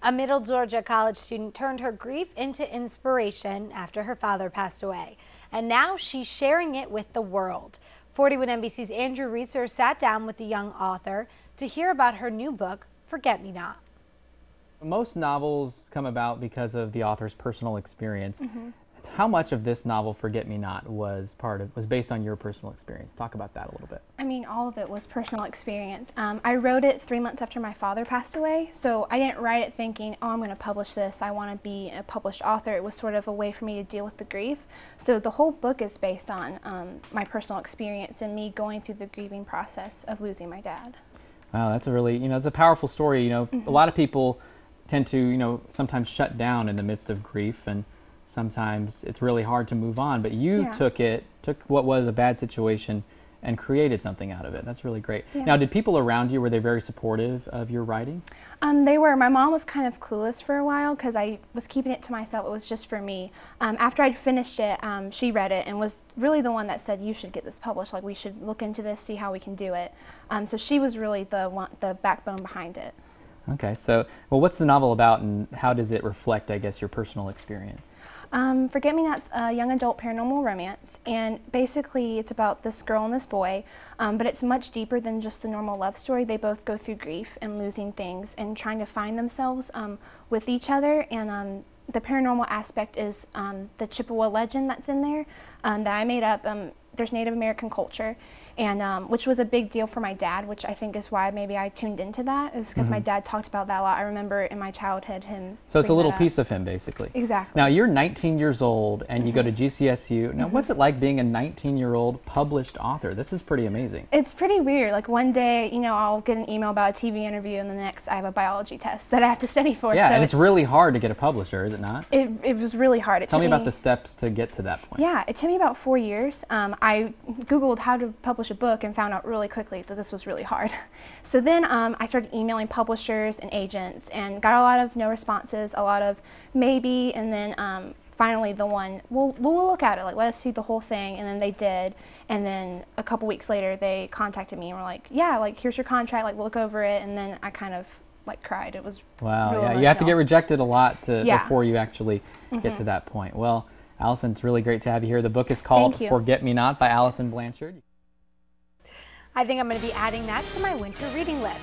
A Middle Georgia college student turned her grief into inspiration after her father passed away. And now she's sharing it with the world. 41 NBC's Andrew Reeser sat down with the young author to hear about her new book, Forget Me Not. Most novels come about because of the author's personal experience. How much of this novel, Forget Me Not, was based on your personal experience? Talk about that a little bit. I mean, all of it was personal experience. I wrote it 3 months after my father passed away, so I didn't write it thinking, oh, I'm going to publish this, I want to be a published author. It was sort of a way for me to deal with the grief. So the whole book is based on my personal experience and me going through the grieving process of losing my dad. Wow, that's a really, it's a powerful story. A lot of people tend to, sometimes shut down in the midst of grief, and sometimes it's really hard to move on, but you took what was a bad situation and created something out of it. That's really great. Now, did people around you, were they very supportive of your writing? They were. My mom was kind of clueless for a while because I was keeping it to myself. It was just for me. After I'd finished it, she read it and was really the one that said, you should get this published, like we should look into this, see how we can do it. So she was really the backbone behind it. Okay, so, well, what's the novel about and how does it reflect, I guess, your personal experience? Forget Me Not's a young adult paranormal romance, and basically it's about this girl and this boy, but it's much deeper than just the normal love story. They both go through grief and losing things and trying to find themselves with each other, and the paranormal aspect is the Chippewa legend that's in there that I made up. There's Native American culture, and which was a big deal for my dad, which I think is why maybe I tuned into that, is because my dad talked about that a lot. I remember in my childhood him. So it's a little piece of him, basically. Exactly. Now, you're 19 years old and you go to GCSU. Now, what's it like being a 19-year-old published author? This is pretty amazing. It's pretty weird. Like one day, I'll get an email about a TV interview, and the next I have a biology test that I have to study for. Yeah, so and it's really hard to get a publisher, is it not? It was really hard. Tell me about the steps to get to that point. Yeah, it took me about 4 years. I Googled how to publish a book and found out really quickly that this was really hard. So then I started emailing publishers and agents and got a lot of no responses, a lot of maybe, and then finally the one, we'll look at it, like let us see the whole thing, and then they did. And then a couple weeks later they contacted me and were like, yeah, like here's your contract, like look over it, and then I kind of like cried. It was wow, really yeah, emotional. you have to get rejected a lot before you actually get to that point. Well, Allison, it's really great to have you here. The book is called Forget Me Not by Allison Blanchard. I think I'm going to be adding that to my winter reading list.